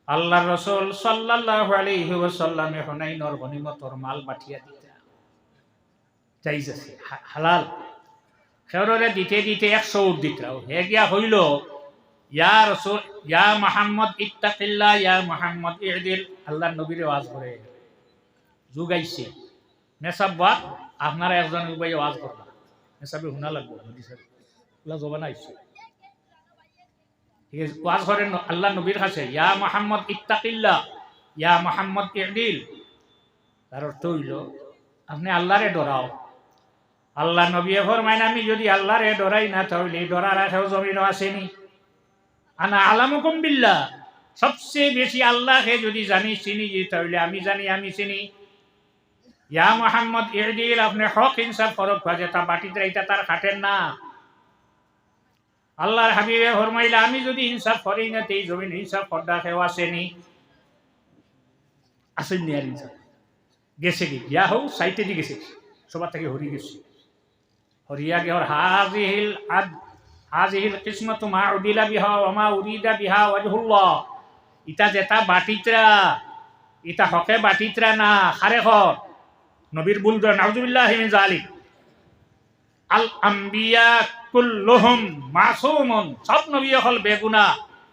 আল্লাহ রসুল সাল্লাল্লাহু আলাইহি ওয়াসাল্লামে হুনাইনের গনিমতর মাল পাঠিয়া দিতা জায়েজ আছে হালাল খেররে দিতে দিতে 100 উট দিতাও হে গিয়া হইল ইয়া রাসূল ইয়া মুহাম্মদ ইত্তাকিল্লাহ ইয়া মুহাম্মদ ইদিল আল্লাহর নবীর ওয়াজ করে যুগাইছে মেসাব্বা আপনারা একজন উবাই ওয়াজ করবা মেসাবে হুনা লাগবে নদী স্যার ওলা জবান আইছে ঠিক আছে ওয়াজ করেন আল্লাহর নবীর কাছে ইয়া মুহাম্মদ ইত্তাকিল্লাহ ইয়া মুহাম্মদ ইদিল তার অর্থ হইল আপনি আল্লাহরে ডরাও আল্লাহ নবী ফরমাইন আমি যদি আল্লাহরে ডরাই না তাহলে ডরার আশাও জমিনও আসেনি আনা আলামুকুম বিল্লাহ সবচেয়ে বেশি আল্লাহকে যদি জানি চিনি তাহলে আমি জানি আমি চিনি ইয়া মুহাম্মদ ইদিল আপনি হক ইনসাফ ফরক বাজে তা বাটিতে রাইতা তার খাটেন না আল্লাহর হাবিবে ফরমাইলা আমি যদি ইনসাফ করি না তেই জমিন ইনসাফ করদা কেউ আসেনি আসেননি আর ইনসাফ গেছে কি গিয়া হোক সাইটে দিয়ে গেছে সবার থেকে হরি গেছে হরিয়া গেহর হাজিহিল কিসমতু মা উদিলা বিহা ওয়া মা উরিদা বিহা ওয়াজহুল্লাহ ইতা যেটা বাটিত্রা ইতা হকে বাটিত্রা না খারে হক নবীর বুল দর নাউজুবিল্লাহি মিন যালিক আল আম্বিয়া কুল্লুহুম মাসুমুন সব নবী হল বেগুনা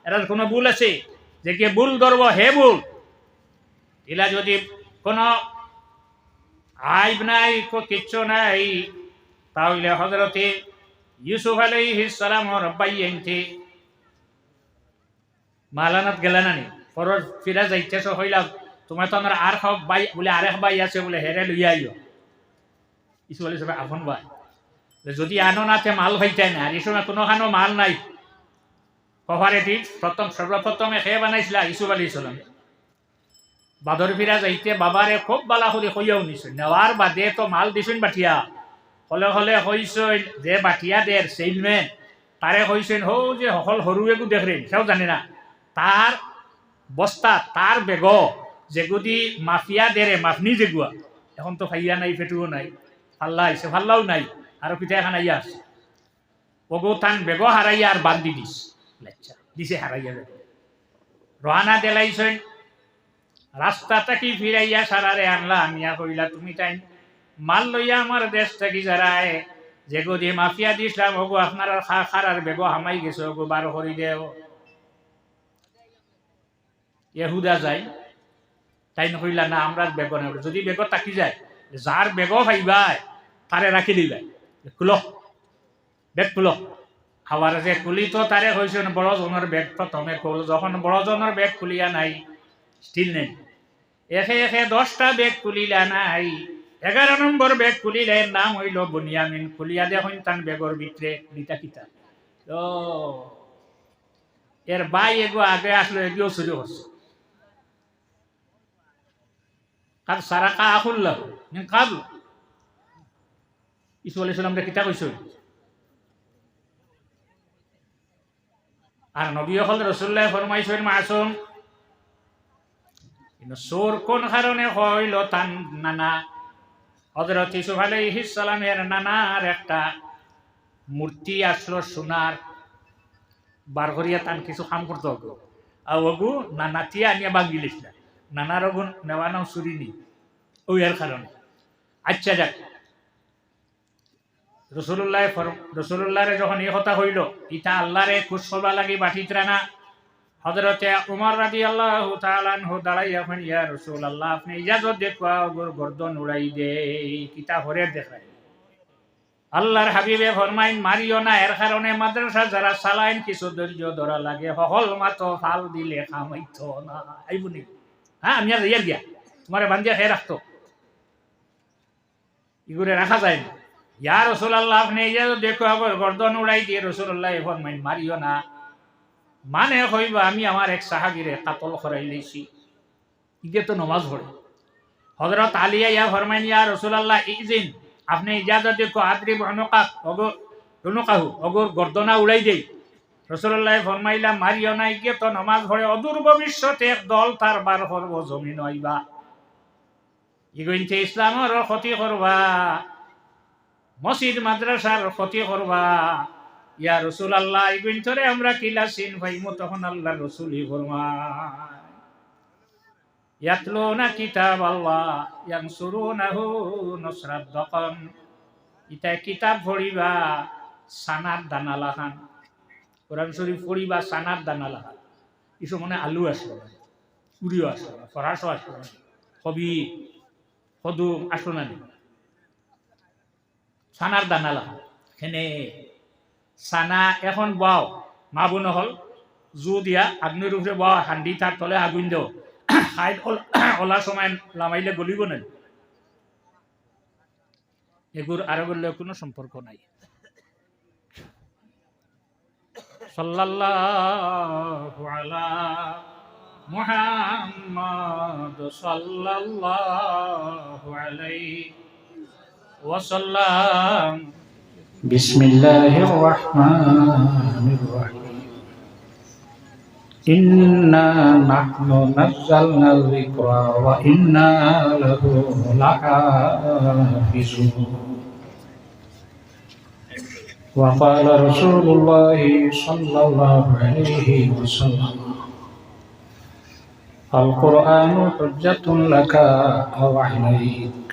এর কোনো ভুল আছে যে কে ভুল ধরব হে ভুল ইলা যদি কোনো আইব নাই কিচ্ছু নাই তাহলে হযরতে ইউসুফ আলাইহিস সালামর বাইয়েনতে মালানাত গেলানানি পর ফিরা যাইতেছ হইলা তোমার তো আমার আর খাও বাই বলে আরেক বাই আছে বলে হেরে লইয়া আইও ইসু আলাইহিস সালাম আপন ভাই যদি আনো নাতে মাল ভাইটাই না আর এই সময় কোনোখানো মাল নাই কভারেটিভ সর্বপ্রথমে খেয়ে বানাইছিলা ইসুফ আলাইহিস সালাম বাদর ফিরা যাইতে বাবারে খুব বালা করে কইয়াও নিছে নেওয়ার বাদে তো মাল দিছেন বাটিয়া হলে হলে কইছেন যে বাটিয়া দের সেলম্যান তারে কইছেন হো যে সকল সরুয়েগু দেখরেন সেও জানে না তার বস্তা তার বেগ যেগুদি মাফিয়া দেরে মাফনি যেগুয়া এখন তো খাইয়া নাই ফেটুও নাই ফাল্লা আইসে ফাল্লাও নাই আর পিঠা এখন আইয়া আছে ওগো তান বেগ হারাইয়া আর বান্ধি দিস লেচ্চা দিছে হারাইয়া বেগ রহানা দেলাইছেন রাস্তাটা কি ফিরাইয়া সারারে আনলা আনিয়া কইলা তুমি তাই মাল লইয়া আমার দেশ থাকি যারায় যেগো দিয়ে মাফিয়া দিছিলাম ওগো আপনার খারার বেগ হামাই গেছে ওগো বার করি দেও ইহুদা যায় তাই নকইলা না আমরা বেগ নেব যদি বেগ তাকি যায় যার বেগ ভাইবাই তারে রাখি দিবাই খুলো বেগ খুলো আবার যে খুলি তো তারে কইছেন বড় জনের বেগ প্রথমে খুল যখন বড় জনের বেগ খুলিয়া নাই স্টিল নেই একে একে 10টা বেগ খুলিলা নাই 11 নম্বর বেগ খুলিলে নাম হইল বুনিয়ামিন খুলিয়া দেখুন তান বেগর ভিতরে দিতা কিতা তো এর বাই এগো আগে আসলো এগিয়েও শুরু হচ্ছে কার সারাকা আখুল্লাহ মিন কাবল ইসু আলাইহিস সালাম কিতা কইছেন আর নবী হল রাসূলুল্লাহ ফরমাইছেন মাসুম ইন সুর কোন কারণে হইল তান নানা হযরত ইউসুফ আলাইহিস সালামের নানার একটা মূর্তি আসলো সোনার বার করিয়া তান কিছু কাম করতে হবে আর ওগু নানাতিয়া আনিয়া বাঙ্গিলিস না নানার ওগু নেওয়ানো চুরিনি ওই এর কারণে আচ্ছা যাক রসুল্লাহরে যখন এই কথা হইল ইটা আল্লাহরে খুশ করবা লাগি বাটিত্রা না হযরতে উমর রাদিয়াল্লাহু তাআলা আনহু দাঁড়াইয়া কইলেন ইয়া রাসূলুল্লাহ আপনি ইজাজত দেখবা ওর গর্দন উড়াই দে কিতা হরে দেখায় আল্লাহর হাবিবে ফরমাইন মারিও না এর কারণে মাদ্রাসা যারা চালাইন কিছু ধৈর্য ধরা লাগে হল মাত্র ফাল দিলে খামাইতো না আইবুনি হ্যাঁ আমি আর ইয়া গিয়া তোমারে বান্ধিয়া খেয়ে রাখতো ইগুরে রাখা যায় না ইয়া রাসূলুল্লাহ আপনি ইজাজত দেখো আবার গর্দন উড়াই দিয়ে রাসূলুল্লাহ ফরমাইন মারিও না মানে হইবা আমি আমার এক সাহাবীরে কাতল করাই লইছি ইগে তো নামাজ পড়ে হযরত আলী ইয়া ফরমাইন ইয়া রাসূলুল্লাহ ইজিন আপনি ইজাজত দেখো আদ্রিব উনুকাহু ওগর গর্দনা উড়াই দেই রাসূলুল্লাহ ফরমাইলা মারিও না ইগে তো নামাজ পড়ে অদূর ভবিষ্যতে এক দল তার বার করব জমিন হইবা ইগইনতে ইসলামের ক্ষতি করবা মসজিদ মাদ্রাসার ক্ষতি করবা ইয়া রাসূলুল্লাহ ইগইন ধরে আমরা কিলা সিন ভাইমু তখন আল্লাহর রাসূলই ফরমায় ইয়াতলুনা কিতাবাল্লাহ ইয়ানসুরুনাহু নসরাত দকন। ইতা কিতাব পড়িবা সানার দানা লাখান, কোরআন শরীফ পড়িবা সানার দানা লাখান। কিছু মনে আলু আসলো না, উড়িও আসলো না, ফরাসও আসলো না, কবি সদুম আসলো না, সানার দানা লাখান। হেনে সানা এখন বাও মা বোন হল জু দিয়া আগ্নির উপরে বাও, হান্ডি তার তলে আগুন দেও, খাই ওলা সময় লামাইলে গলিব না। এগুর আরবের লগে কোনো সম্পর্ক নাই। সাল্লাল্লাহু আলা মুহাম্মাদ সাল্লাল্লাহু আলাইহি ওয়াসাল্লাম। বিসমিল্লাহির রহমানির রহিম। ইন্না নাহনু নাযালনাল যিকরা ওয়া ইন্না লাহু লাহাফিজুন। وقال رسول الله صلى الله عليه وسلم القرآن حجة لك أو عليك،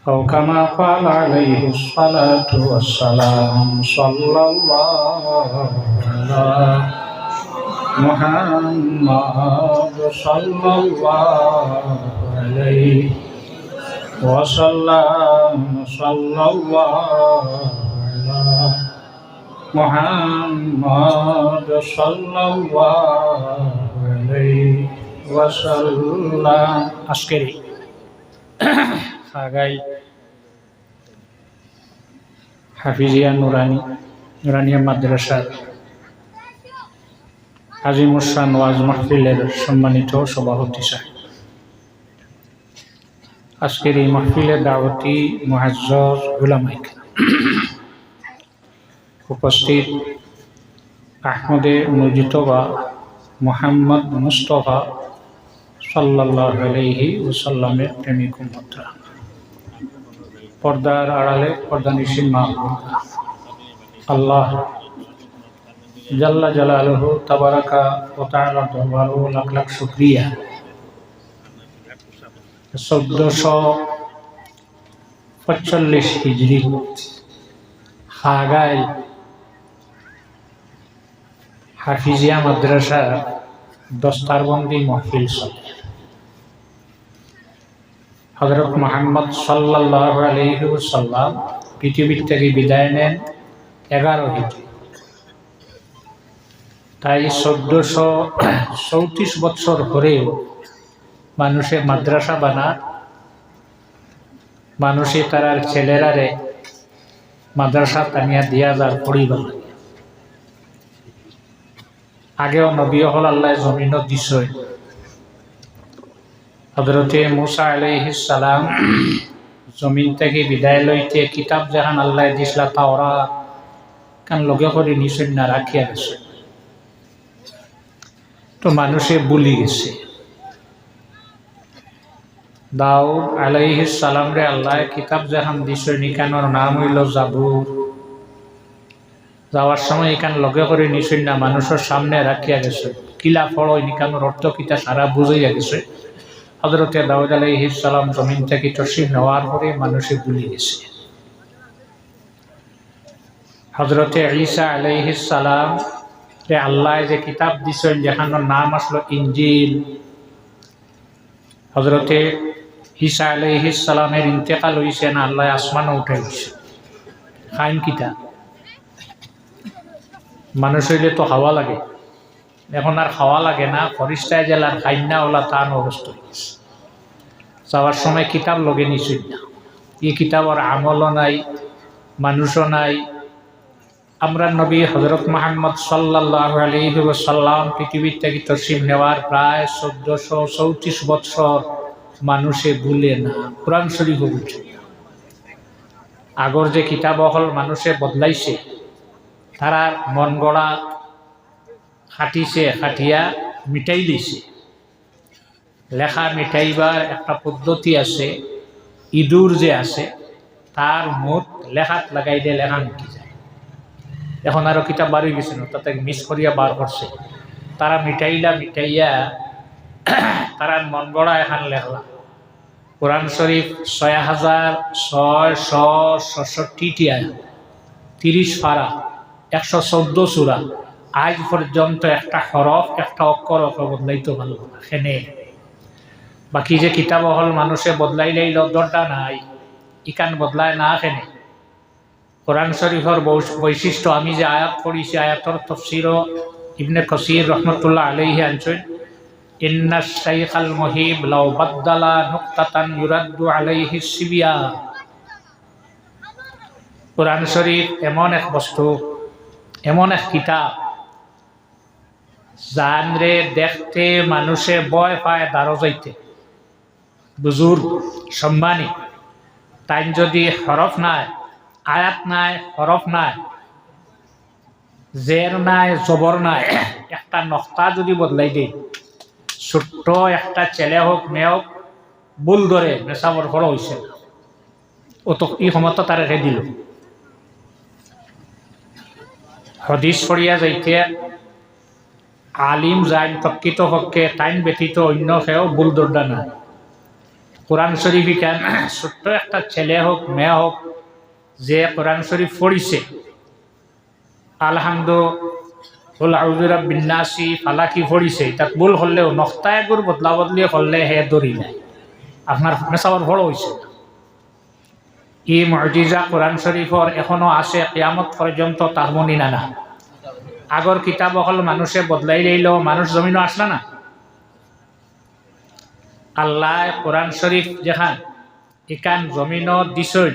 أو كما قال عليه الصلاة والسلام. صلى الله على محمد صلى الله عليه وسلم. صلى الله على محمد صلى الله عليه وسلم. আজকেরই আগাই হাফিজিয়া নুরানিয়া মাদ্রাসার আজিমুসান ওয়াজ মাহফিলের সম্মানিত সভাপতি সাহেব, আজকের এই মাহফিলের দাওয়াতি মুআজ্জাজ উলামায়ে কেরাম, উপস্থিত আহমদে মুজতবা মুহাম্মদ মুস্তাফা সাল্লাল্লাহু আলাইহি ওয়াসাল্লামের প্রেমিক উম্মতরা, পর্দার আড়ালে পর্দানিশীন মা বোনেরা, আল্লাহ জাল্লা জালালুহু তাবারাকা ওয়া তাআলা দরবারে লাখ লাখ শুকরিয়া। 1445 হিজরি খাগাইল হাফিজিয়া মাদ্রাসা দস্তারবন্দি মাহফিল চলে। হযরত মুহাম্মদ সাল্লাল্লাহু আলাইহি ওয়াসাল্লাম পৃথিবীর থেকে বিদায় নেন 11 হিজরি। তাই 1434 বছর পরেও মানুষে মাদ্রাসা বানা, মানুষে তারার ছেলেরারে মাদ্রাসা তানিয়া দিয়া যার পরিবার। আগেও নবী হল আল্লাহ জমিন দিছই। হযরতে মুসা আলাইহিস সালাম জমিন থেকে বিদায় লইতে কিতাব জাহান আল্লাহ দিছলা তাওরাত কান লগে করে নিছেন না, রাখিয়া গেছে। তো মানুষে ভুলি গেছে। দাউদ আলাইহিস সালাম রে আল্লাহ কিতাব জাহান দিছই, নিকানোর নাম হইল জাবুর। যাওয়ার সময় এখান লগে করে নিছেন না, মানুষের সামনে রাখিয়া গেছে। কিলা ফল নিকানোর অর্থ কিতা সারা বুঝাইয়া গেছে। হযরতে দাউদ আলাইহিস সালাম জমিন থেকে তশরিফ নেওয়ার পরে মানুষে ভুলি গেছে। হযরতে ঈসা আলাইহিস সালাম রে আল্লাহ যে কিতাব দিছেন, যেখানের নাম আসলো ইনজিল। হযরতে ঈসা আলাইহিস সালামের ইন্তেকাল হইছে না, আল্লাহ আসমানে উঠাইছে। খাইন কিতা মানুষ হইলে তো হাওয়া লাগে, এখন আর খাওয়া লাগে না। ফরিস্তায় জেলার খাইন না ওলা তান অবস্থা হয়েছে। যাওয়ার সময় কিতাব লগে নিছই না। এই কিতাবর আমলও নাই, মানুষও নাই। আমরা নবী হযরত মুহাম্মদ সাল্লাল্লাহু আলাইহি ওয়াসাল্লাম পৃথিবীর থেকে তশরিফ নেওয়ার প্রায় 1434 বছর মানুষে ভুলে না, কোরআন শরীফও বুঝে না। আগর যে কিতাব হল মানুষে বদলাইছে, তারা মন গড়া খাটিছে, খাটিয়া মিটাই দিছে। লেখা মিটাইবার একটা পদ্ধতি আছে, ইঁদুর যে আছে তার মুখ লেখাত লাগাই দিয়ে লেখা মিটি যায়। এখন আরো কিতাব বার হয়ে গেছে না, তাতে মিস করিয়া বার করছে। তারা মিটাইয়া তারা মন গড়া এখান লেখলা কোরআন শরীফ ৬,৬৬৬টি আয়াত ৩০ পারা ১১৪ সূরা আজ পর্যন্ত একটা হরফ একটা অক্ষর বদলাইতে পারল না সেনে বাকি যে কিতাব হল মানুষে বদলাইলেই দরটা নাই ইকান বদলায় না সেনে কোরআন শরীফের বৈশিষ্ট্য আমি যে আয়াত পড়িছি আয়াতর তাফসীরও ইবনে কাসীর রাহমাতুল্লাহ আলাইহি আনছেন ইন্নাশ শাইখাল মুহিব লাউ বাদদালা নুকতাতান ইউরাদ্দু আলাইহি সিবিয়া কোরআন শরীফ এমন এক বস্তু এমন এক কিতাব জানরে দেখতে মানুষে ভয় পায় দাঁড়ো যাইতে বুজুর্গ সম্মানী তাই যদি হরফ নাই আয়াত নাই হরফ নাই জের নাই জবর নাই একটা নকতা যদি বদলাই দেয় ছোট্ট একটা ছেলে হোক মেয়ে হোক ভুল ধরে মেসাবর ফল হয়েছে ও তো এই সময়ত তার রেখে দিল হদিস পড়িয়া যাইতে আলিম যাই প্রকৃত পক্ষে টাইম ব্যতীত অন্য কেউ ভুল দরদা না কোরআন শরীফ কেন ছোট্ট একটা ছেলে হোক মেয়ে হোক যে কোরআন শরীফ পড়িছে আলহামদুলিল্লাহ বিন্যাসী ফালাকি পড়িছে তাক ভুল হলেও নকতা এগুর বদলা বদলি হলে হে দৌড়ি যায় আপনার মেসাবর বড় হয়েছে এই মুজিজা কোরআন শরীফর এখনো আছে কিয়ামত পর্যন্ত তার মনি নানা আগর কিতাব হল মানুষে বদলাই লইল মানুষ জমিনও আসলা না আল্লাহ কোরআন শরীফ যেখান ইকান জমিনও দিছই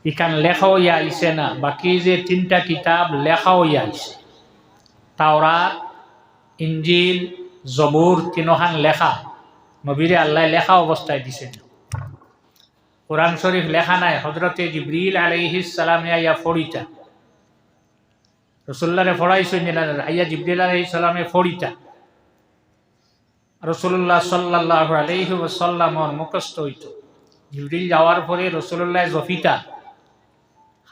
ইকান লেখা হইয়া আইছে না বাকি যে 3টা কিতাব লেখা হইয়া আইছে তাওরাত ইনজিল জবুর তিনখান লেখা নবীরে আল্লাহ লেখা অবস্থায় দিছেন কোরআন শরীফ লেখা নাই হযরতে জিবরিল আলাইহিস সালামে আইয়া ফড়িটা রাসূলুল্লাহরে ফড়াইছেন না আইয়া জিবরিল আলাইহিস সালামে ফড়িটা রাসূলুল্লাহ সাল্লাল্লাহু আলাইহি ওয়াসাল্লামর মুখস্থ হইতো জিবরিল যাওয়ার পরে রাসূলুল্লাহ জফিতা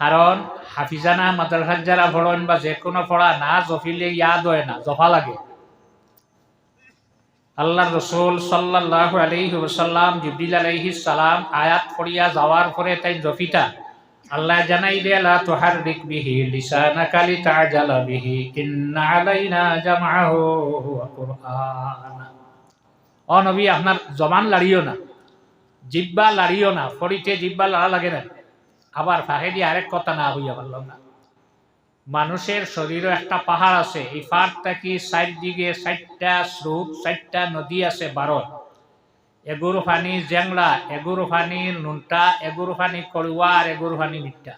কারণ হাফিজানা মাদ্রাসার যারা পড়েন বা যে কোনো পড়া না জফিলে ইয়াদ হয় না জফা লাগে আল্লাহ রসুল সাল্লাল্লাহু আলাইহি ওয়াসাল্লাম জিবরিল আলাইহিস সালাম আয়াত পড়িয়া যাওয়ার পরে তাই জফিতা আল্লাহ জানাই দে লা তুহাররিক বিহি লিসানাকা লিতাজালা বিহি ইন্না আলাইনা জামআহু ওয়া কুরআনা ও নবী আপনার জবান লাড়িও না জিহ্বা লাড়িও না পড়িতে জিহ্বা লাড়া লাগে না আবার ফাহেদি আরেক কথা না হইয়া পারলাম না মানুষের শরীরে একটা পাহাড় আছে এই পাহাড়টা কি সাইড দিকে 4টা স্রোত 4টা নদী আছে 12 এগুর পানি জেংলা এগুর পানি নুনটা এগুর পানি কড়ুয়া আর এগুর পানি মিঠা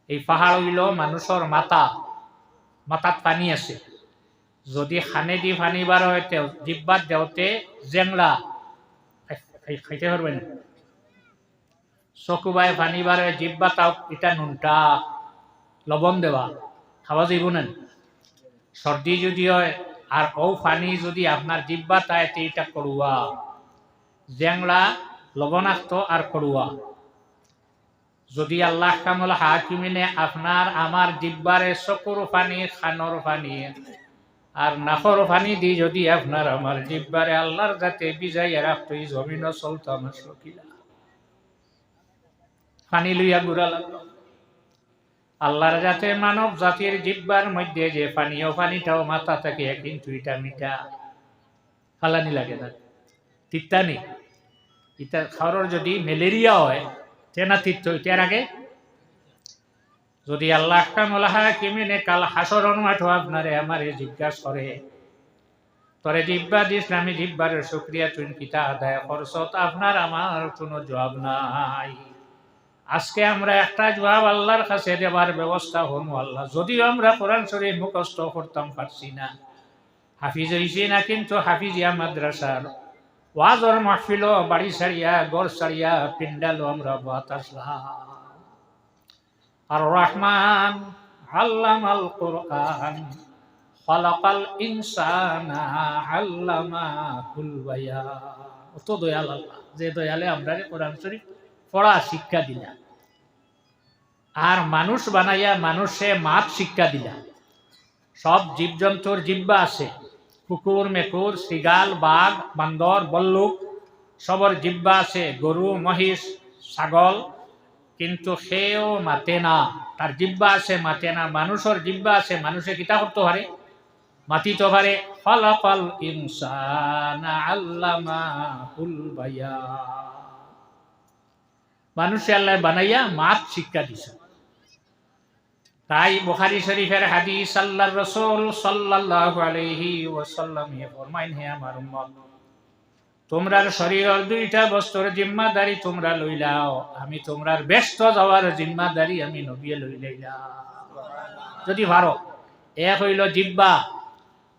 এই পাহাড় হইল মানুষের মাথাত পানি আছে যদি খানে দি পানি বার হয় জিব্বাত দেওতে জেংলা খাইতে পারবে না চকুবাই পানি বার হয় জিব্বা তাও এটা নুনটা লবণ দেওয়া খাওয়া যাইব না সর্দি যদি হয় আর ও পানি যদি আপনার জিব্বা তাই এটা করুয়া জেংলা লবণাক্ত আর করুয়া যদি আল্লাহ কামল হাকিমিনে আপনার আমার জিব্বারে চকুর পানি খানর পানি আর নাফর পানি দি যদি আপনার আমার জিব্বারে আল্লাহর যাতে বিজাইয়া রাখতো জমিন চলত আমার শকিলা পানি লইয়া গুড়া লাগলো আল্লাহর যাতে মানব জাতির জিব্বার মধ্যে যে পানীয় পানিটাও মাথা থাকে কিন্তু এটা মিঠা ফালানি লাগে না তিত্তানি এটা খাওয়ার যদি ম্যালেরিয়া হয় তেনা তিত্ত এটার আগে যদি আল্লাহ কামলাহা কিমিনে কাল হাসরন মাঠো আপনারে আমারে জিজ্ঞাসা করে তরে জিব্বা দিস আমি জিব্বার শুকরিয়া তুই কিতা আদায় করছত আপনার আমার কোনো জবাব নাই আজকে আমরা একটা জবাব আল্লাহর কাছে দেবার ব্যবস্থা হল আল্লাহ যদিও আমরা কোরআন শরীফ মুখস্থ করতাম পারছি না হাফিজ হইছি না কিন্তু হাফিজিয়া মাদ্রাসার ওয়াজর মাহফিল বাড়ি সারিয়া গড় সারিয়া পিন্ডালো আমরা বাত আসলাম আর রহমান আল্লামাল কোরআন খালাকাল ইনসানা আল্লামাহুল বায়ান তো দয়াল আল্লাহ যে দয়ালে আমরা কোরআন শরীফ পড়া শিক্ষা দিলা আর মানুষ বানাইয়া মানুষে মাত শিক্ষা দিলা সব জীবজন্তুর জিব্বা আছে কুকুর মেকুর শিগাল বাঘ বান্দর বল্লুক সবর জিব্বা আছে, গরু মহিষ ছাগল, কিন্তু সেও মাতে না, তার জিব্বা আছে মাতে না। মানুষের জিব্বা আছে, মানুষে কিতা করতে পারে, মাতিতে পারে। খলাকাল ইনসানা আল্লামাহুল বায়ান, মানুষে আল্লাহ বানাইয়া মাত শিক্ষা দিছে। তাই বুখারী শরীফের হাদিস, আল্লাহর রাসূল সাল্লাল্লাহু আলাইহি ওয়াসাল্লাম ফরমাইন, হে আমার উম্মত, তোমরার শরীরের দুইটা বস্তুর জিম্মাদারি তোমরা লইলাও, আমি তোমরার ব্যস্ত যাওয়ার জিম্মাদারি আমি নবী লইলাম। যদি পারো, এক হইল জিব্বা।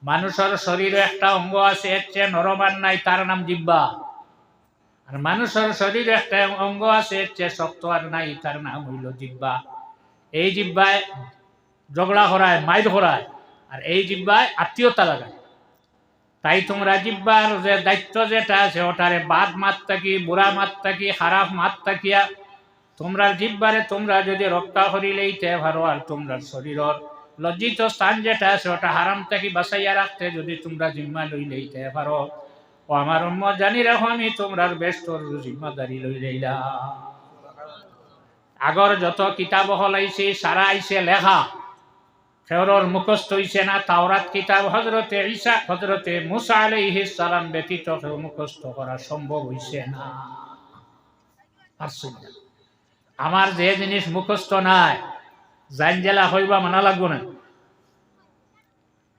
মানুষের শরীরে একটা অঙ্গ আছে, এর চেয়ে নরম আর নাই, তার নাম জিব্বা। আর মানুষের শরীরে একটা অঙ্গ আছে, এর চেয়ে শক্ত আর নাই, তার নাম হইল জিব্বা। এই জিব্বায় ঝগড়া করায়, মাইর করায়, আর এই জিব্বায় আত্মীয়তা লাগায়। তাই তোমরা জিব্বার যে দায়িত্ব যেটা আছে, ওটারে বাদ মাত থাকি, বুড়া মাত থাকি, খারাপ মাত থাকিয়া তোমরা জিব্বারে তোমরা যদি রক্ষা করিলেইতে পারো, আর তোমরা শরীরের লজ্জিত স্থান যেটা আছে ওটা হারাম থাকি বাঁচাইয়া রাখতে যদি তোমরা জিম্মা লইলেইতে পারো, ও আমার উম্মত জানি রাখো, আমি তোমরার বেষ্টর জিম্মাদারি লইলাম। আগর যত কিতাব হলাইছে সারা আইছে লেখা, ফেরর মুখস্থ হইছে না। তাওরাত কিতাব হযরতে ঈসা হযরতে মুসা আলাইহিস সালাম ব্যতীত কেউ মুখস্থ করা সম্ভব হইছে না। আমার যে জিনিস মুখস্থ নাই, জানজেলা হইবা মানা লাগবো না।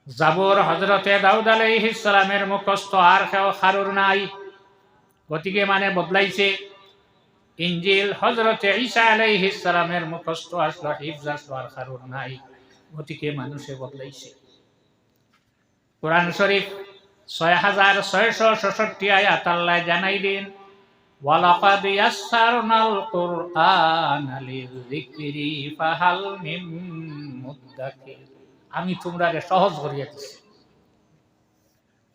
জাবুর হযরতে দাউদ আলাইহিস সালামের মুখস্থ, আর কেউ কারোর নাই, গতিকে মানে বদলাইছে। ইনজিল হযরতে ঈসা আলাইহিস সালামের মুখস্থ আসলো, হিফজ আসলো, আর কারোর নাই, গতিকে মানুষে বদলাইছে। কোরআন শরীফ 6666 আয়াত আল্লাহ জানাই দিন, ওয়ালাকাদ ইয়াসসারনাল কুরআনা লিযিকরি ফাহাল মিন মুদ্দাকির, আমি তোমরারে সহজ করিয়া দিছি।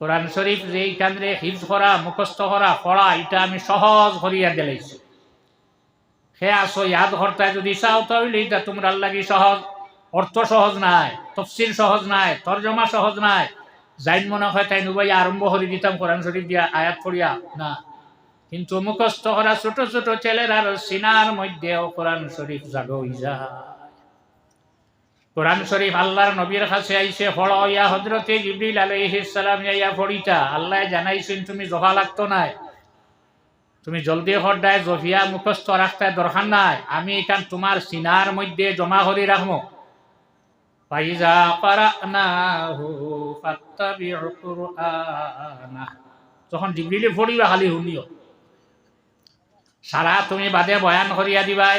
কোরআন শরীফ যে এইখানে হিফজ করা, মুখস্থ করা, পড়া, এটা আমি সহজ করিয়া দিলাইছি। সে আসো ইয়াদ করতে যদি চাও তাহলে এটা তোমরা লাগি সহজ। অর্থ সহজ নাই, তফসির সহজ নাই, তর্জমা সহজ নাই। যাইন মনে হয় তাই নুবাই আরম্ভ করে দিতাম কোরআন শরীফ দিয়া আয়াত পড়িয়া না, কিন্তু মুখস্থ করা ছোট ছোট ছেলের আর সিনার মধ্যেও কোরআন শরীফ জাগো হই যায়। কোরআন শরীফ আল্লাহর নবীর কাছে আইছে পড়াইয়া, হযরতে জিবরিল আলাইহিস সালাম ইয়া পড়িতা, আল্লাহ জানাইছেন তুমি জফা লাগতো নাই, তুমি জলদি হরদায় জফিয়া মুখস্থ রাখতে দরকার নাই, আমি এখান তোমার সিনার মধ্যে জমা করে রাখবো। ফাইজা ক্বারানাহু ফাত্তাবিউ কুরআনা, যখন জিবরিল পড়িবা খালি শুনিও, সারা তুমি বাদে বয়ান করিয়া দিবাই।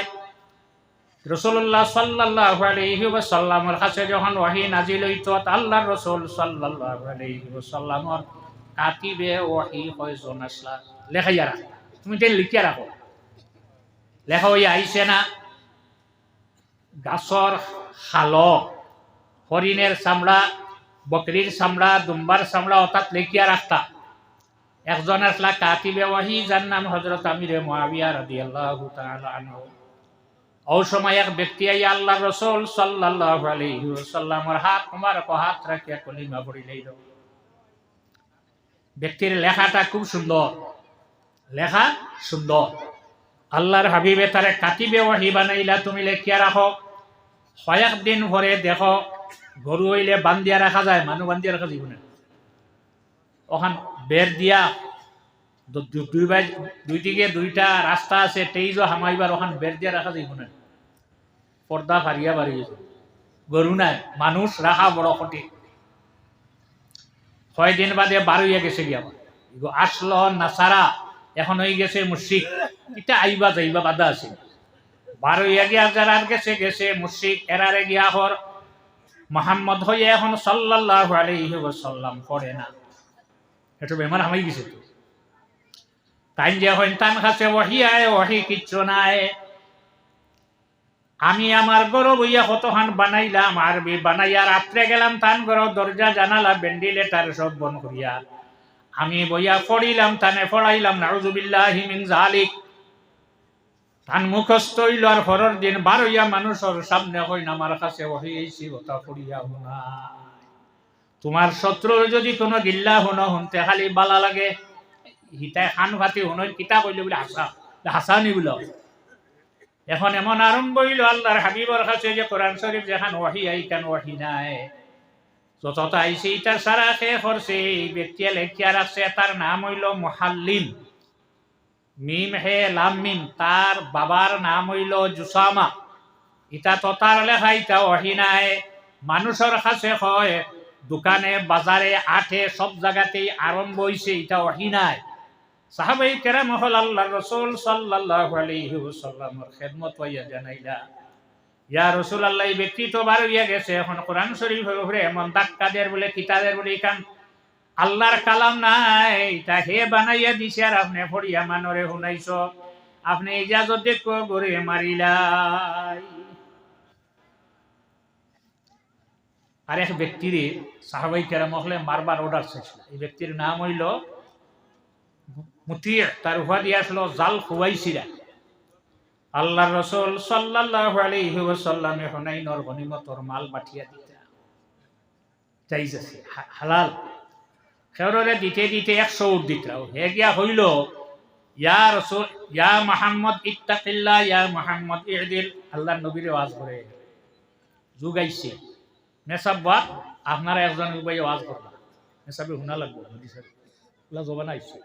রাসূলুল্লাহ সাল্লাল্লাহু আলাইহি ওয়াসাল্লামের কাছে যখন ওহী নাজিল হইত, আল্লাহর রাসূল সাল্লাল্লাহু আলাইহি ওয়াসাল্লামের কাতিবে ওহী কয়জন আসলা, লেখাইয়া রাখ, তুমি তেল লিখিয়া রাখো। লেখা হইয়া আইছে না, গাছর খালো, হরিণের চামড়া, বকরির চামড়া, দুম্বার চামড়া, অর্থাৎ লিখিয়া রাখতা। একজন আসলা কাতিবে ওহী, যার নাম হযরত আমিরে মুআবিয়া রাদিয়াল্লাহু তাআলা আনহু। ওই সময় এক ব্যক্তি আইয়া আল্লাহর রাসূল সাল্লাল্লাহু আলাইহি ওয়াসাল্লামের হাত মুবারক হাত রাখিয়া কলিমা পড়িলেন। ব্যক্তির লেখাটা খুব সুন্দর, লেখা সুন্দর। আল্লাহর হাবিবে তারে কাতিবে ওহী বানাইলা, তুমি লেখিয়া রাখো। কয়েকদিন পরে দেখো গরু হইলে বান্ধিয়া রাখা যায়, মানুষ বান্ধিয়া রাখা যাবে না। ওখান বের দিয়া দুই দিকে দুইটা রাস্তা আছে, তেইজও হামাইবার ওখান বের দিয়া রাখা যাইব না, পর্দা ফারিয়া বাড়িয়েছে। গরু নাই, মানুষ রাখা বড় কঠিন। কয়দিন বাদে বার হইয়া গেছে গিয়া আসলো নাসারা, এখন হয়ে গেছে মুশরিক, এটা আইবা যাইবা বাধা আছে। বার হইয়া গিয়া যারা গেছে গেছে মুশরিক, এরারে গিয়া হর মুহাম্মদ হইয়া এখন সাল্লাল্লাহু আলাইহি ওয়াসাল্লাম পড়ে না, এটা বেমার হামাই গেছে। তো তাই যে হইন তান কাছে ওহী আয়, ওহী কিচ্ছু নাই। আমি আমার গরো বইয়া কতখান বানাইলাম, আরবি বানাইয়া রাত্রে গেলাম তান গরো, দরজা জানালা ভেন্টিলেটার সব বন্ধ করিয়া আমি বইয়া পড়িলাম, তানে পড়াইলাম নাউযুবিল্লাহি মিন যালিক। তান মুখস্থ হইল, আর পরের দিন বার হইয়া মানুষের সামনে হইন আমার কাছে ওহী আইছি, ওটা পড়িয়া না। তোমার শত্রুর যদি কোনো গিল্লা শুনতে খালি বালা লাগে, হিতায় খান ভাতি শুনই কিতা কইলে বলে হাসানি বলো। এখন এমন আরম্ভ হইল আল্লাহর হাবিবর কাছে যে কোরআন শরীফ যেখান ওয়াহি আইকান ওয়াহি নাই, যতটা আইসে ইটার সারা শেষ করছে। এই ব্যক্তি লেখিয়া রাখছে, তার নাম হইল মুহাল্লিল, মিম হে লাম মিম। তার বাবার নাম হইল জুসামা। ইটা তো তার লেখা, ইটা ওয়াহি নাই। মানুষের কাছে হয়, দোকানে বাজারে আঠে সব জায়গাতেই আরম্ভ হইছে, এটা ওয়াহি নাই। সাহাবাই কেরাম হল আল্লাহর রাসূল সাল্লাল্লাহু আলাইহি ওয়াসাল্লামের খেদমত হইয়া জানাইলা, ইয়া রাসূলুল্লাহ, এই ব্যক্তি তো বার হইয়া গেছে, এখন কোরআন শরীফের উপরে এমন ধাক্কাদের বলে কিতাবের বলে এখান আল্লাহর কালাম নাই, এটা হে বানাইয়া দিছে আর আপনি পড়িয়া মানরে শুনাইছ, আপনি ইজাজত দেখো গরে মারিলাই। আর এক ব্যক্তির সাহাবাই কেরাম হলে মারবার অর্ডার চাইছিল। এই ব্যক্তির নাম হইল মুতি', তার উপাধি আসলো জাল খুয়াইসিরা। আল্লাহর রাসূল সাল্লাল্লাহু আলাইহি ওয়াসাল্লামে হুনাইনের গনিমতর মাল পাঠিয়ে দিতে চাইছে, হালাল খেররে দিতে দিতে 100 উট দিতাও হে গিয়া হইল, ইয়া রাসূল ইয়া মুহাম্মদ ইত্তাকিল্লাহ, ইয়া মুহাম্মদ ইদিল। আল্লাহর নবীর ওয়াজ করে যুগাইছে, মেসাব্বাত আপনারা একজন উবাই ওয়াজ করবা, মেসাবে শুনা লাগবে, আল্লাহ জবান আইছে।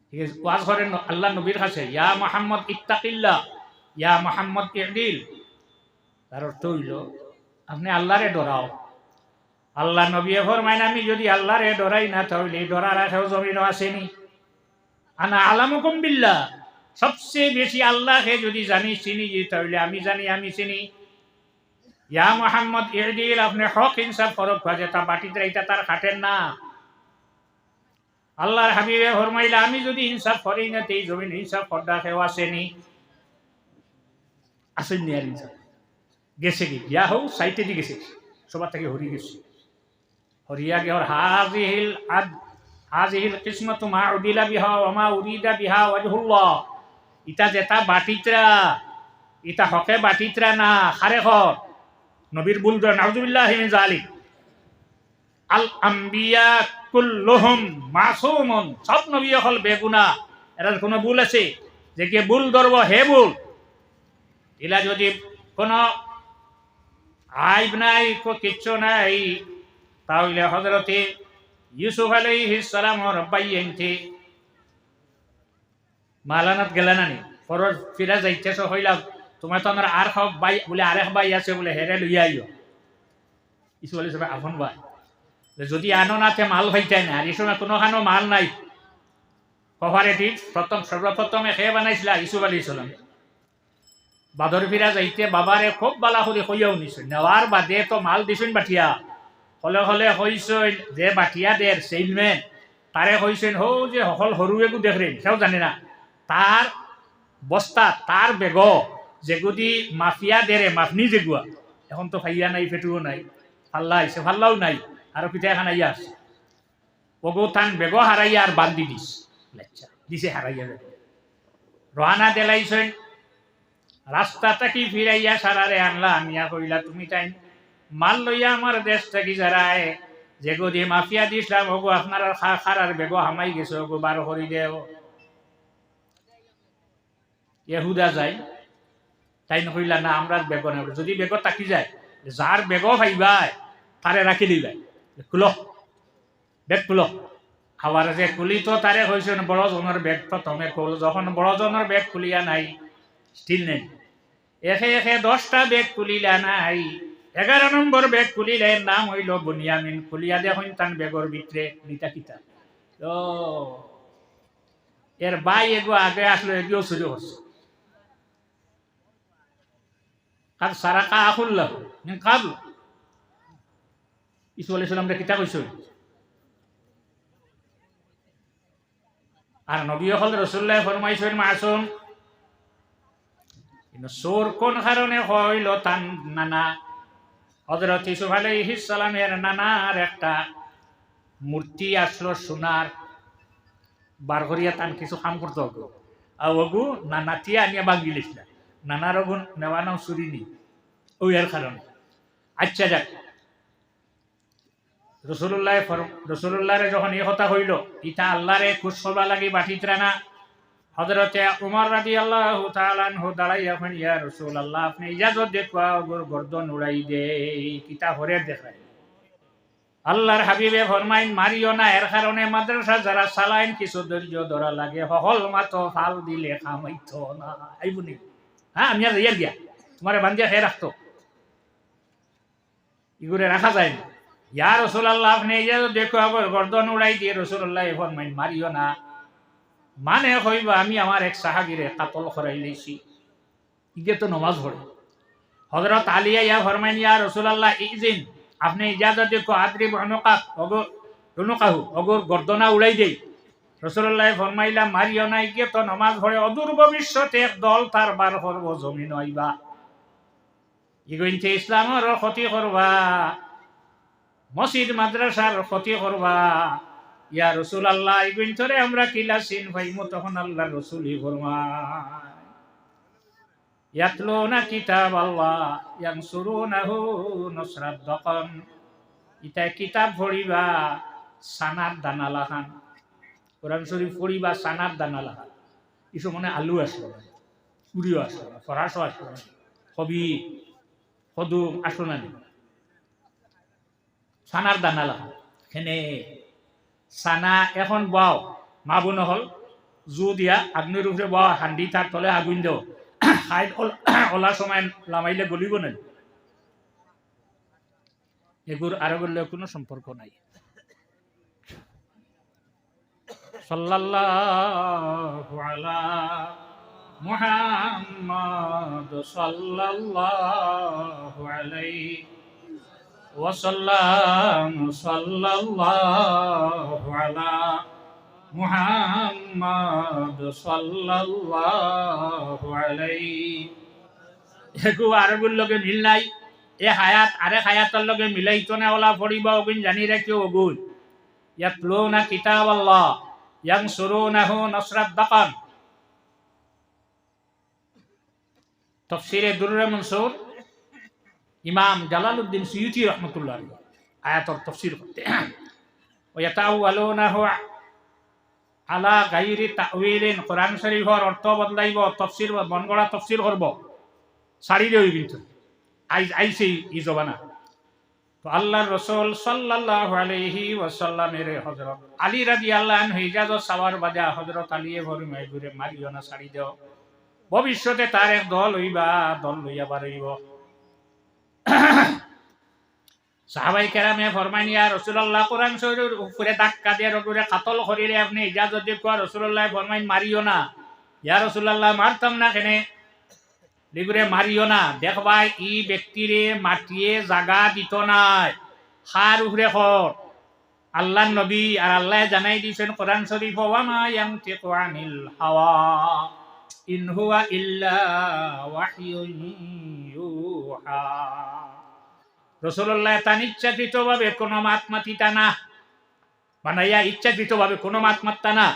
ঠিক আছে, ওয়াজ করেন আল্লাহ নবীর কাছে, ইয়া মুহাম্মদ ইত্তাকিল্লাহ, ইয়া মুহাম্মদ ইদিল। তার অর্থ হইল আপনি আল্লাহরে ডরাও। আল্লাহ নবী ফরমাইন, আমি যদি আল্লাহরে ডরাই না তাহলে ডরার আশাও জমিনও আসেনি। আনা আলামুকুম বিল্লাহ, সবচেয়ে বেশি আল্লাহকে যদি জানি চিনি তাহলে আমি জানি, আমি চিনি। ইয়া মুহাম্মদ ইদিল, আপনি হক ইনসাফ ফরক ভাজে তা বাটিতে এটা তার খাটেন না। আল্লাহর হাবিবে ফরমাইলা, আমি যদি ইনসাফ করি না এই জমিন ইনসাফ করদা কেউ আসেনি, আসেননি। আর ইনসাফ গেছে কি গিয়া হোক সাইটে দিয়ে গেছে, সবার থেকে হরি গেছে, হরিয়া গে ওর হাজিহিল কিসমতু মা উদিলা বিহা ওয়া মা উরিদা বিহা ওয়াজহুল্লাহ। ইটা যেটা বাটিত্রা, ইটা হকে বাটিত্রা না, খারে খর নবীর বুল ধর, নাউযুবিল্লাহি মিন যালিক। আল আম্বিয়া কুল্লুহুম মাসুমুন, সব নবী হল বেগুনা, এর কোনো ভুল আছে যে কে ভুল ধরব হে ভুল। এলা যদি কোনো আইব নাই, কিচ্ছু নাই, তাহলে হযরতে ইউসুফ আলাইহিস সালামর বাইয়েনতে মালানাত গেলানানি ফরজ ফিরা যাইতেছ হইলাম, তোমার তো আমার আর খাও বাই বলে আরেক বাই আছে বলে হেরে লইয়া আইও। ইসু বলে সবাই আপন ভাই, যদি আনো নাতে মাল ভাইটাই না, আর এই সময় কোনোখানো মাল নাই। কভারেটিভ সর্বপ্রথমে খেয়ে বানাইছিলা ইসুফ আলাইহিস সালাম। বাদর ফিরা যাইতে বাবারে খুব বালা করে কইয়াও নিছেন, নেওয়ার বাদে তো মাল দিছেন বাটিয়া, হলে হলে কইছেন যে বাটিয়া দের সেলম্যান তারে কইছেন, হো যে সকল সরু এগু দেখলেন সেও জানে না, তার বস্তা তার বেগ যেগুদি মাফিয়া দেরে মাফনি যেগুয়া, এখন তো খাইয়া নাই পেটুও নাই, ফাল্লা আইসে ফাল্লাও নাই, আরো পিঠা এখন আইয়া আছে, ওগো তান বেগ হারাইয়া আর বান্ধি দিস দিছে হারাইয়া যাবে। রহানা দেলাইছেন, রাস্তা থাকি ফিরাইয়া সারারে আনলা, আনিয়া কইলা তুমি তাই মাল লইয়া আমার দেশ থাকি যারায় যেগো দিয়ে মাফিয়া দিছিলাম, ওগো আপনার খারার বেগ হামাই গেছে, ওগো বার করি দেও। ইহুদা যায়, তাই নকইলা না আমরা বেগ নেব, যদি বেগ তাকি যায় যার বেগ ভাইবাই তারে রাখি দিবাই, খুলো বেগ খুলো। আবার যে খুলি তো তারে হয়েছে বড় জনের বেগ প্রথমে খুল, যখন বড় জনের বেগ খুলিয়া নাই স্টিল নেই, একে একে 10টা বেগ খুলিলা নাই, 11 নম্বর বেগ খুলিলে নাম হইল বুনিয়ামিন। খুলিয়া দেখুন তান বেগর ভিতরে নিতা কিতা, তো এর বাই এগো আগে আসলো, এগিয়েও সুযোগ হচ্ছে। কার সারাকা আখুল্লাহ মিন কাবল, ইসু আলাইহিস সালাম কিতা কইছে। আর নবী হল রাসূলুল্লাহ ফরমাইছেন মাসুম, কিন্তু চোর কোন কারণে হইল তান নানা হযরত ইউসুফ আলাইহিস সালামের নানার একটা মূর্তি আসলো সোনার, বার করিয়া তান কিছু কাম করতে হবে, আর ওগু নানাতিয়া আনিয়া বাঙ্গিলিছিল, নানার ওগুন নেওয়ানো চুরি নি, ওই এর কারণে। আচ্ছা যাক, রসুল্লাহরে যখন এই কথা হইল, ইটা আল্লাহরে খুশ করবা লাগি বাটিতরা না। হযরতে উমর রাদিয়াল্লাহু তাআলা আনহু দাঁড়াইয়া কইন, ইয়া রাসূলুল্লাহ, আপনি ইজাজত দেখবা ওর গর্দন উড়াই দে, কিতা হরে দেখায়। আল্লাহর হাবিবে ফরমাইন, মারিও না, এর কারণে মাদ্রাসা যারা চালাইন কিছু ধৈর্য ধরা লাগে, হল মাতো ফাল দিলে খামাইতো না। আইবুনি হ্যাঁ, আমি আর ইয়ার গিয়া তোমারে বান্ধিয়া খেয়ে রাখতো, ইগুরে রাখা যায় না। ইয়া রাসূলুল্লাহ, আপনি ইজাজত দেখো ওর গর্দন উড়াই দিয়ে। রাসূলুল্লাহ ফরমাইন, মারিও না মানে হইবা আমি আমার এক সাহাবীরে কাতল করাই লইছি, ইগে তো নমাজ পড়ে। হযরত আলী ইয়া ফরমাইন, ইয়া রাসূলুল্লাহ, ইজিন, আপনি ইজাজত দেখো, আদ্রিব উনুকাহু, অগর গর্দনা উড়াই দেই। রাসূলুল্লাহ ফরমাইলা, মারিও না, ইগে তো নমাজ পড়ে, অদূর ভবিষ্যতে এক দল তার বার করব, জমিন হইবা, ইগইনতে ইসলামের ক্ষতি করবা, মসজিদ মাদ্রাসার ক্ষতি করবা। ইয়া রাসূলুল্লাহ, ইগইনতরে আমরা কিলা সিন ভাইমু? তখন আল্লাহর রাসূলই ফরমায়, ইয়াতলুনা কিতাবাল্লাহ ইয়ানসুরুনাহু নসরাত দাকান, ইতা কিতাব পড়িবা সানার দানা লাগান। কোরআন শরীফ পড়িবা সানার দানা লাগান। কিছু মনে আলু আসলো, পুরিও আসলো, ফরাসও আসলো, কবি কদুম আসলো না, সানার দানা লাগান। এখানে সানা এখন বাও মা বোন হল জু দিয়া আগ্নির উপরে বাও, হান্ডি তার তলে আগুন দেও, খাই ওলা সময় লামাইলে গলিব না। এগুর আরবের লগে কোনো সম্পর্ক নাই। সাল্লাল্লাহু আলা মুহাম্মাদ সাল্লাল্লাহু আলাইহি ওয়া সাল্লাম, সাল্লাল্লাহু আলা মুহাম্মাদ সাল্লাল্লাহু আলাইহি। এগু আরবের লগে মিল নাই। এ হায়াত আরে হায়াতের লগে মিলাইতো না, ওলা পড়িবা ওগুন জানি রাখিও ওগুন। ইয়াতলুনা কিতাবাল্লাহ ইয়ানসুরুনাহু নসরাত দাকান। তাফসীরে দুররে মনসুর ইমাম জালালউদ্দিন সুয়ুতি রাহমাতুল্লাহ আলাইহি আয়াতের তাফসীর করতে, ওয়া ইয়াতাওয়ালুনাহু আলা গায়রি তাওয়িলিন, কোরআন শরীফের অর্থ বদলাইব, তাফসীর বনগড়া তাফসীর করব, ছাড়ি দেই। কিন্তু আইছে ই জবানা। তো আল্লাহর রাসূল সাল্লাল্লাহু আলাইহি ওয়াসাল্লামের হযরত আলী রাদিয়াল্লাহু আনহু ইজাজত সাওয়ার বাজা হযরত আলীয়ে ফরমায়, ঘুরে মারিও না, ছাড়ি দাও, ভবিষ্যতে তার এক দল হইবা, দল লইয়া বাড়াইব। সাহাবায়ে কেরামে ফরমাইন, ইয়া রাসূলুল্লাহ, কোরআন শরীফের উপরে ধাক্কা দিয়ে রগুরে কাতল করিলে আপনি ইজাজত দিবা? রাসূলুল্লাহ ফরমাইন, মারিও না। ইয়া রাসূলুল্লাহ, মারতাম না কেন? লিগুরে মারিও না, দেখবাই ই ব্যক্তিরে মাটিয়ে জাগা দিত নাই, খার উপরে খর। আল্লাহর নবী আর আল্লাহ জানাই দিয়েছেন কোরআন শরীফ, ওয়া মা ইয়ানতিকু আনিল হাওয়া ইন হুয়া ইল্লা ওয়াহয়ুন ইউহা। রাসূলুল্লাহ তার ইচ্ছাকৃতভাবে কোনো মাত মাতিতা না, বানাইয়া ইচ্ছাকৃতভাবে কোনো মাত মাততা না।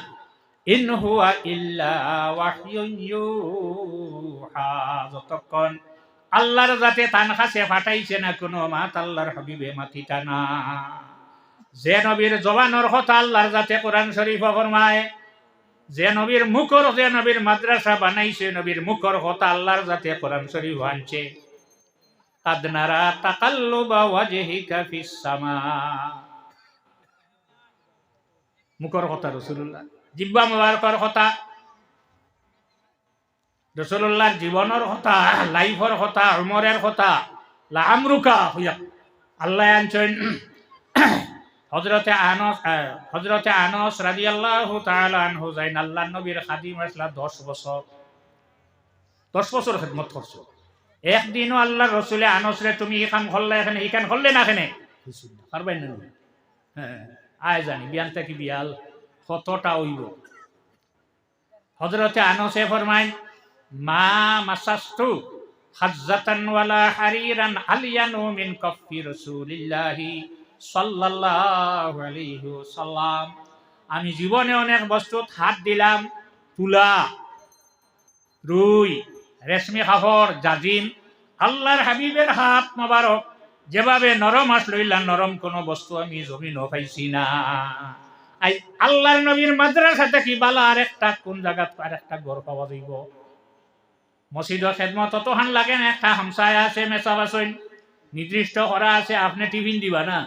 ইন হুয়া ইল্লা ওয়াহয়ুন ইউহা, যতক্ষণ আল্লাহর যাতে তান কাছে পাঠাইছে না কোনো মাত আল্লাহর হাবিবে মাতিতা না। যে নবীর জবানের কথা আল্লাহর যাতে কোরআন শরীফ ফরমায়, যে নবীর মুখর, যে নবীর মাদ্রাসা বানাইছে, নবীর মুখর কথা আল্লাহর যাতে কোরআন শরীফ আনছে। কাদ নারা তাকাল্লুবা ওয়াজহিকা ফিস সামা, মুখর কথা রাসূলুল্লাহ, জিহ্বা মুবারকের কথা, রাসূলুল্লাহর জীবনের কথা, লাইফের কথা, উমরের কথা, লামরুকা হইয়া আল্লাহ আনছেন। হযরতে আনাস রাদিয়াল্লাহু তাআলা আনহু যাইন আল্লাহর নবীর খাদিম আসলা 10 বছর খিদমত করছো। একদিনও আল্লাহর রাসূলে আনাসরে তুমি এই কাম করলে, এখানে এই কাম করলে না, এখানে পারবেন না। হ্যাঁ, আয় জানি বিয়ানটা কি বিয়াল কতটা হইব। হযরতে আনাসে ফরমায়, মা মাসাস্তু হাজ্জাতান ওয়ালা হারিরান আলিয়ানু মিন কাফি রাসূলিল্লাহি সাল্লাল্লাহু আলাইহি ওয়াসাল্লাম। আমি জীবনে অনেক বস্তুত হাত দিলাম, তুলা, রুই, রেশমি কাপড়, জাজিম, আল্লাহর হাবিবের হাত মোবারক যেভাবে নরম আস লইলা নরম কোনো বস্তু আমি জমিনও পাইছি না। আই আল্লাহর নবীর মাদ্রাসাতে কি বালা আর একটা কোন জায়গাত আর একটা ঘর পাওয়া যাইব? মসজিদের খেদমত ততহান লাগে না, একটা হামসায় আছে মেসাব আছে নির্দিষ্ট করা আছে, আপনি টিফিন দিবা না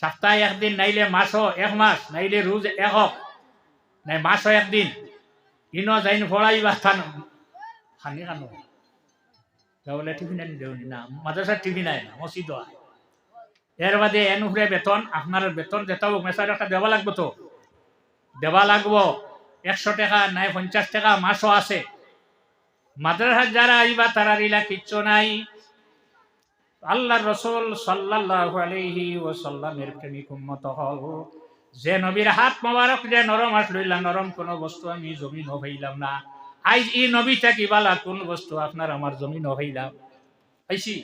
সপ্তাহে একদিন, নাইলে মাসও এক মাস, নাইলে রোজ একক, নাই মাসও একদিন ইনো যাইন ফড়াইবা থান খানি খানো তাহলে টিফিন আনি দেউনি না, মাদ্রাসার টিফিন আয় না, মসজিদ আয়। এর বাদে এন উপরে বেতন, আপনার বেতন যেটা হোক মেসার একটা দেওয়া লাগবো, তো দেওয়া লাগবো 100 টাকা নাই 50 টাকা মাসও আছে। মাদ্রাসার যারা আইবা তারা রিলা কিচ্ছু নাই। আল্লাহর রাসূল সাল্লাল্লাহু আলাইহি ওয়াসাল্লামের প্রেমিক উম্মত হল, যে নবীর হাত মোবারক যে নরম হাত লইলা নরম কোন বস্তু আমি জমিন হইলাম না। আইজ এই নবী থাকি বালা কোন বস্তু আপনার আমার জমিন হইলাম আইছি।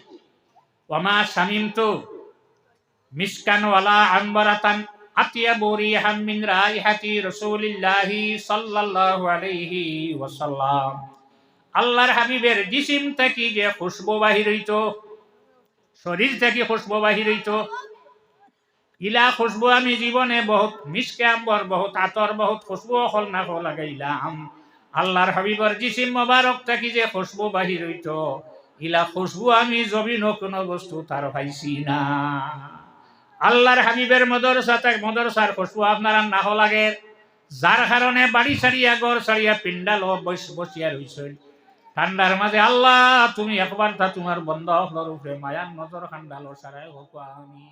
ওয়ামা শামিমতু মিসকান ওয়ালা আনবারাতান আতিয়াবু রিহাম মিন রাইহাতি রাসূলিল্লাহি সাল্লাল্লাহু আলাইহি ওয়াসাল্লাম। আল্লাহর হাবিবের জিসিম থেকে যে খুশবু বাহির হইতো, শরীর থেকে খুশবু বাহির হইতো, ইলা খুশবু আমি জীবনে বহুত মিসকে আম্বর, বহুত আতর, বহুত খুশবু হল না হল লাগাইলাম। আল্লাহর হাবিবর জিসিম মোবারক থেকে যে খুশবু বাহির হইতো, ইলা খুশবু আমি জমিন কোনো বস্তু তার পাইছি না। আল্লাহর হাবিবের মদরসার খুশবু আপনার না হল লাগে, যার কারণে বাড়ি ছাড়িয়া ঘর ছাড়িয়া পিন্ডাল বসিয়া রইছেন ঠান্ডার মাঝে। আল্লাহ তুমি একবার তা তোমার বন্ধ হলর উপরে মায়ান নজর খান্ডালো সারাই হোক আমি।